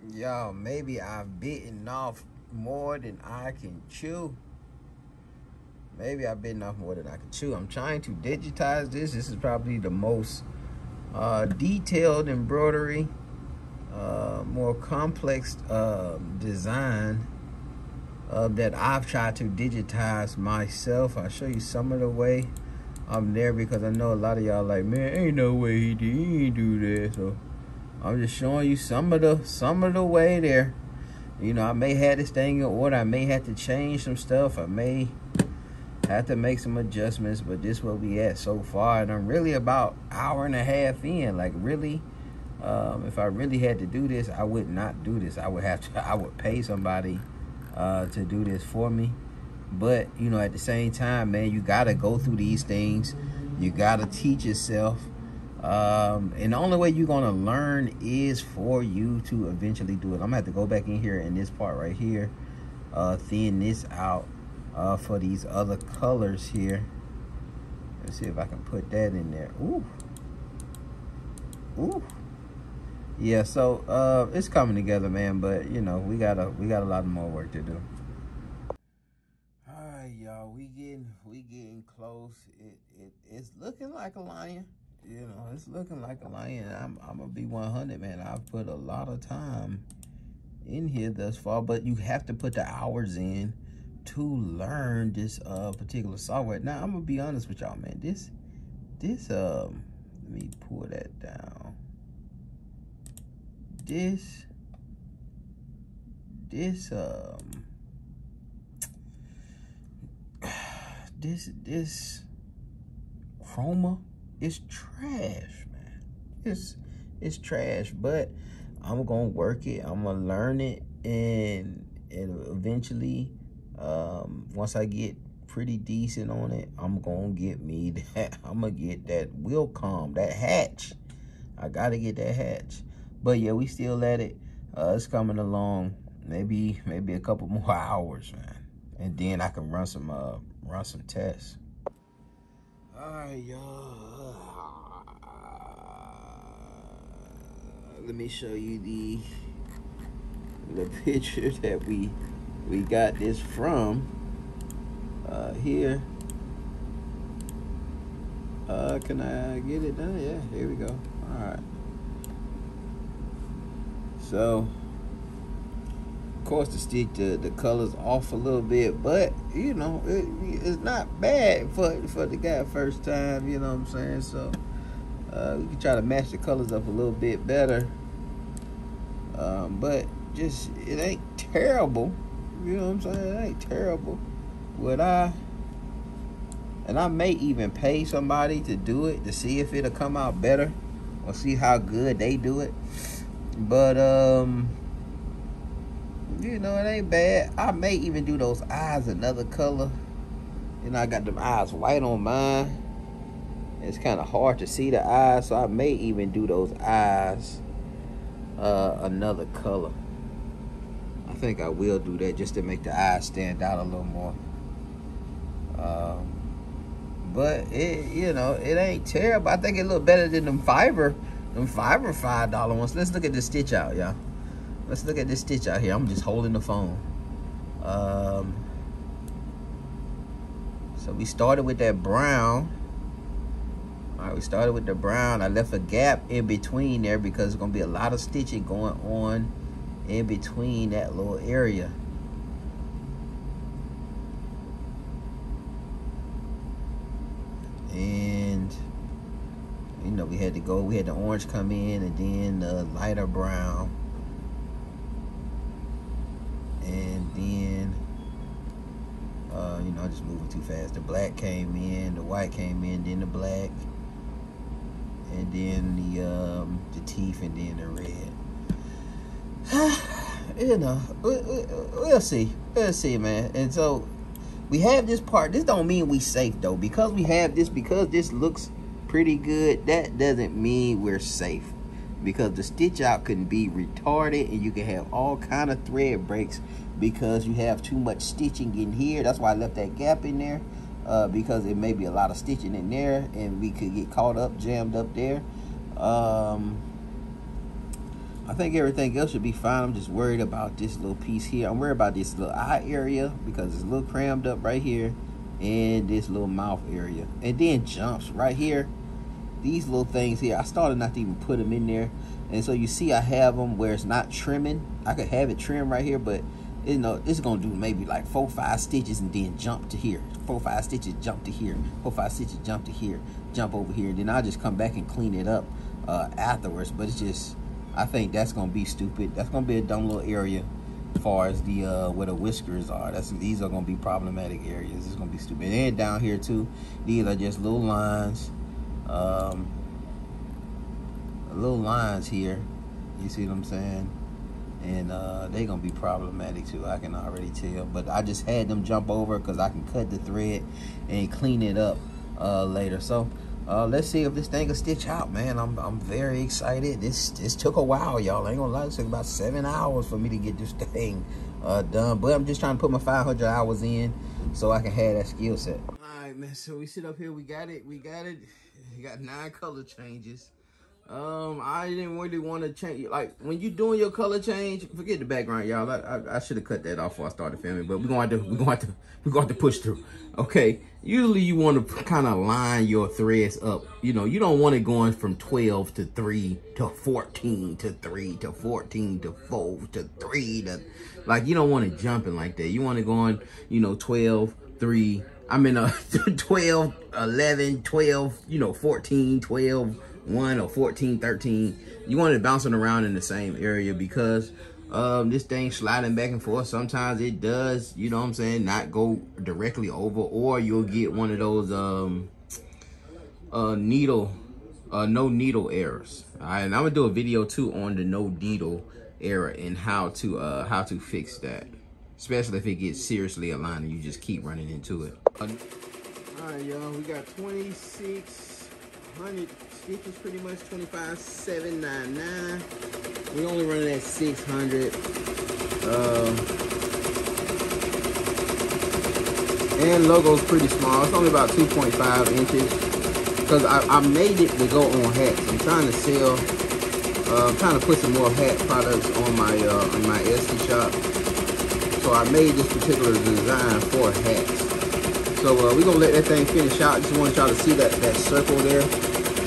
Y'all, maybe I've bitten off more than I can chew. Maybe I've bitten off more than I can chew. I'm trying to digitize this. This is probably the most detailed embroidery, more complex design that I've tried to digitize myself. I'll show you some of the way I'm there, because I know a lot of y'all like, man, ain't no way he ain't do that. So I'm just showing you some of the way there. You know, I may have this thing in order. I may have to change some stuff. I may have to make some adjustments, but this is where we at so far. And I'm really about an hour and a half in. Like, really, if I really had to do this, I would not do this. I would pay somebody to do this for me. But, you know, at the same time, man, you got to go through these things. You got to teach yourself. And the only way you're going to learn is for you to eventually do it. I'm going to have to go back in here in this part right here, thin this out for these other colors here. Let's see if I can put that in there. Ooh. Ooh. Yeah, so it's coming together, man, but you know, we got a lot more work to do. All right, y'all, we getting close. It's looking like a lion. You know, it's looking like a lion. I'm gonna be 100, man. I've put a lot of time in here thus far, but you have to put the hours in to learn this particular software. Now, I'm gonna be honest with y'all, man. This let me pull that down. This chroma is trash, man. It's trash, but I'm gonna work it. I'm gonna learn it, and eventually, once I get pretty decent on it, I'm gonna get me that. I'm gonna get that Wilcom, that hatch. I gotta get that hatch. But yeah, we still at it. It's coming along. Maybe a couple more hours, man, and then I can run some tests. All right, y'all. Let me show you the picture that we got this from. Here. Can I get it done? Yeah, here we go. All right. So, of course, to stick the colors off a little bit, but you know, it's not bad for the guy first time. You know what I'm saying? So, we can try to match the colors up a little bit better. But just, it ain't terrible. You know what I'm saying? It ain't terrible. And I may even pay somebody to do it to see if it'll come out better, or see how good they do it. But you know, it ain't bad. I may even do those eyes another color. You know, I got them eyes white on mine. It's kind of hard to see the eyes, so I may even do those eyes another color. I think I will do that just to make the eyes stand out a little more. But it, you know, it ain't terrible. I think it look better than them fiber $5 ones. Let's look at this stitch out, y'all. Let's look at this stitch out here. I'm just holding the phone. So we started with that brown. All right, we started with the brown. I left a gap in between there because there's gonna be a lot of stitching going on in between that little area. And you know, we had the orange come in, and then the lighter brown, and then you know, I'm just moving too fast. The black came in, the white came in, then the black, and then the teeth, and then the red. You know, we'll see. We'll see, man. And so we have this part. This don't mean we safe though, because we have this, because this looks pretty good. That doesn't mean we're safe, because the stitch out can be retarded, and you can have all kind of thread breaks because you have too much stitching in here. That's why I left that gap in there, because it may be a lot of stitching in there, and we could get caught up, jammed up there. I think everything else should be fine. I'm just worried about this little piece here. I'm worried about this little eye area because it's a little crammed up right here, and this little mouth area, and then jumps right here. These little things here, I started not to even put them in there, and so you see I have them where it's not trimming. I could have it trimmed right here, but you know, it's gonna do maybe like 4 or 5 stitches and then jump to here. 4 or 5 stitches, jump to here. 4 or 5 stitches, jump to here, jump over here. Then I'll just come back and clean it up afterwards. But it's just, I think that's gonna be stupid. That's gonna be a dumb little area as far as the where the whiskers are. These are gonna be problematic areas. It's gonna be stupid. And down here too, these are just little lines. Little lines here. You see what I'm saying? And they're gonna be problematic too, I can already tell. But I just had them jump over because I can cut the thread and clean it up later. So let's see if this thing will stitch out, man. I'm very excited. This took a while, y'all. I ain't gonna lie, it took about 7 hours for me to get this thing done. But I'm just trying to put my 500 hours in so I can have that skill set. All right, man, so we sit up here, we got it. We got 9 color changes. I didn't really want to change. Like, when you doing your color change, forget the background, y'all. I should have cut that off before I started filming, but we're going to push through. Okay. Usually you want to kind of line your threads up. You know, you don't want it going from 12 to 3 to 14 to 3 to 14 to 4 to 3 to, like, you don't want it jumping like that. You want it going, you know, 12, 3. I mean, 12, 11, 12, you know, 14, 12, 1 or 14, 13. You want it bouncing around in the same area because this thing sliding back and forth. Sometimes it does, you know what I'm saying, not go directly over, or you'll get one of those no needle errors. All right, and I'm gonna do a video too on the no needle error and how to fix that, especially if it gets seriously aligned and you just keep running into it. All right, y'all, we got 2,600 stitches, pretty much 25,799. We only running at 600. And logo's pretty small. It's only about 2.5 inches. Because I made it to go on hats. I'm trying to sell. I'm trying to put some more hat products on my Etsy shop. So I made this particular design for hats. So we're gonna let that thing finish out. Just want y'all to see that circle there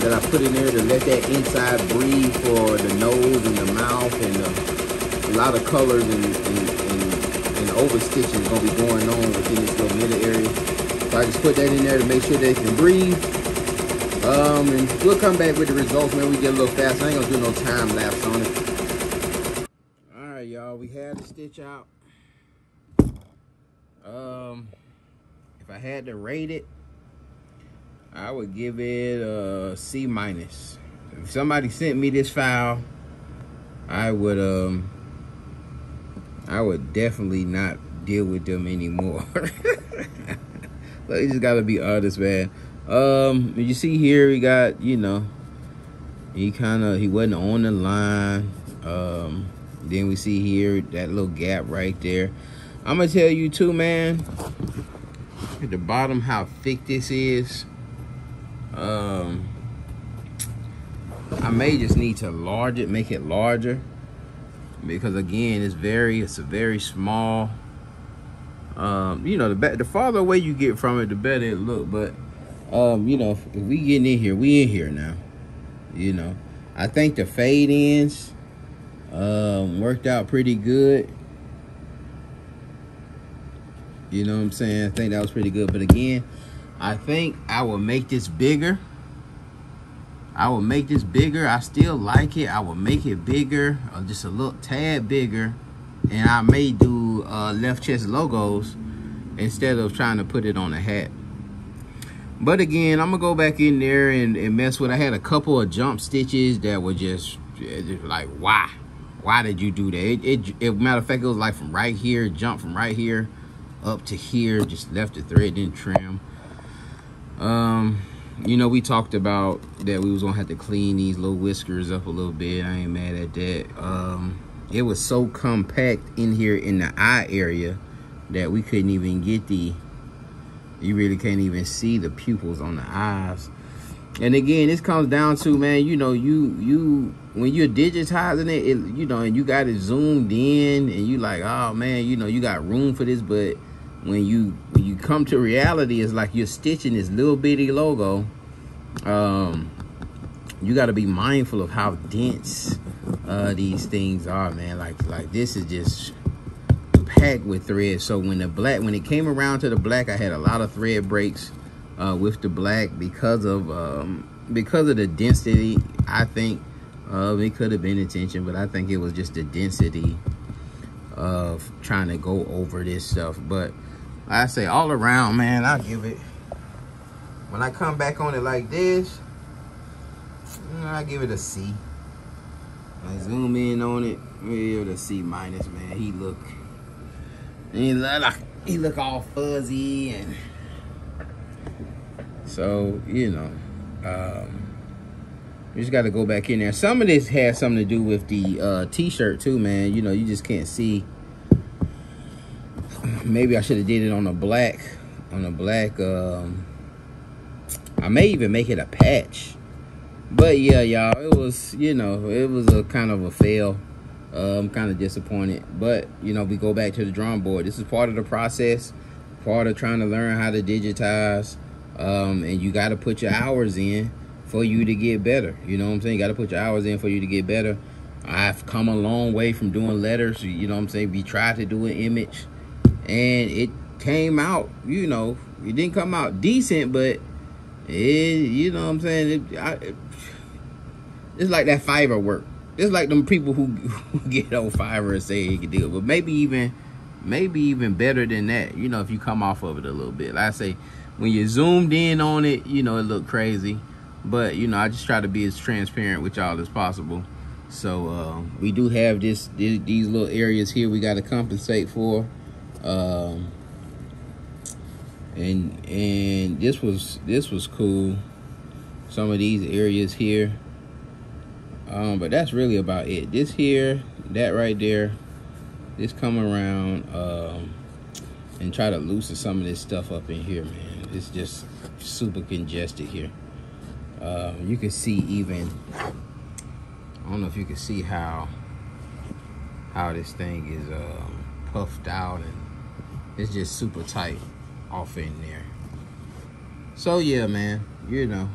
that I put in there, to let that inside breathe for the nose and the mouth, and a lot of colors and overstitching is gonna be going on within this little middle area. So I just put that in there to make sure they can breathe. And we'll come back with the results when we get a little faster. I ain't gonna do no time lapse on it. All right, y'all, we had the stitch out. If I had to rate it, I would give it a C-. If somebody sent me this file, I would definitely not deal with them anymore. So you just gotta be honest, man. You see here, we got, you know, he wasn't on the line. Then we see here that little gap right there. I'm gonna tell you too, man, at the bottom how thick this is. I may just need to make it larger, because again, it's a very small. You know, the farther away you get from it, the better it look. But you know, if we getting in here, we in here now. You know, I think the fade ends worked out pretty good. You know what I'm saying? I think that was pretty good. But again, I think I will make this bigger. I still like it. I will make it bigger, just a little tad bigger. And I may do left chest logos instead of trying to put it on a hat. But again, I'm gonna go back in there and mess with. I had a couple of jump stitches that were just like, why did you do that? It matter of fact, it was like from right here, jump from right here up to here, just left the thread, didn't trim. You know, we talked about that we was gonna have to clean these little whiskers up a little bit. I ain't mad at that. It was so compact in here in the eye area that we couldn't even get you really can't even see the pupils on the eyes. And again, this comes down to, man, you know, you when you're digitizing it, you know, and you got it zoomed in, and you like, oh man, you know, you got room for this, but when you come to reality, it's like you're stitching this little bitty logo. You got to be mindful of how dense these things are, man. Like this is just packed with threads. So when it came around to the black, I had a lot of thread breaks with the black because of the density. I think it could have been intention, but I think it was just the density of trying to go over this stuff. But I say all around, man, I give it, when I come back on it like this, I give it a C. I zoom in on it, give it a C minus, man. He look all fuzzy, and so, you know, you just got to go back in there. Some of this has something to do with the t-shirt too, man. You know, you just can't see. Maybe I should have did it on a black. I may even make it a patch. But yeah, y'all, it was, you know, it was a kind of a fail. I'm kind of disappointed, but you know, we go back to the drawing board. This is part of the process, part of trying to learn how to digitize, and you got to put your hours in for you to get better. You know what I'm saying? You got to put your hours in for you to get better. I've come a long way from doing letters. You know what I'm saying? We tried to do an image, and it came out, you know, it didn't come out decent, but it, you know what I'm saying? It's like that Fiverr work. It's like them people who get on Fiverr and say he can do it, but maybe even better than that. You know, if you come off of it a little bit. Like I say, when you zoomed in on it, you know, it looked crazy. But you know, I just try to be as transparent with y'all as possible. So we do have these little areas here we got to compensate for, and this was cool. Some of these areas here. But that's really about it. This here, that right there, this come around and try to loosen some of this stuff up in here, man. It's just super congested here. You can see even, I don't know if you can see how this thing is puffed out, and it's just super tight off in there. So yeah, man, you know,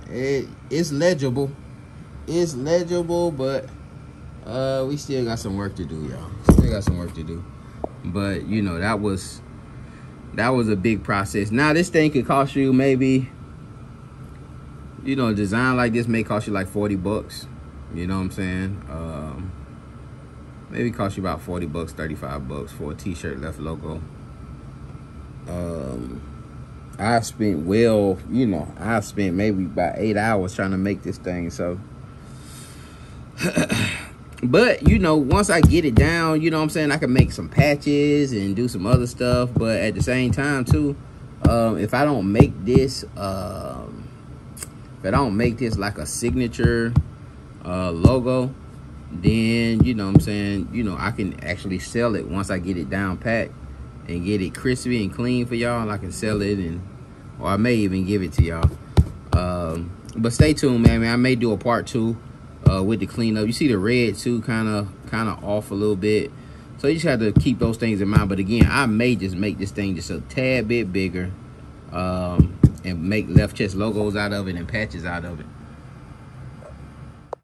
it's legible. It's legible, but we still got some work to do, y'all. Still got some work to do. But you know, that was a big process. Now this thing could cost you maybe, you know, a design like this may cost you like 40 bucks. You know what I'm saying? Maybe cost you about 40 bucks, 35 bucks for a t-shirt left logo. I've spent maybe about 8 hours trying to make this thing, so but you know, once I get it down, you know what I'm saying, I can make some patches and do some other stuff. But at the same time too, if I don't make this like a signature logo, then you know what I'm saying, you know, I can actually sell it once I get it down pat and get it crispy and clean for y'all, and I can sell it, or I may even give it to y'all. But stay tuned, man. I may do a part 2 with the cleanup. You see the red too, kind of off a little bit. So you just have to keep those things in mind. But again, I may just make this thing just a tad bit bigger, and make left chest logos out of it and patches out of it.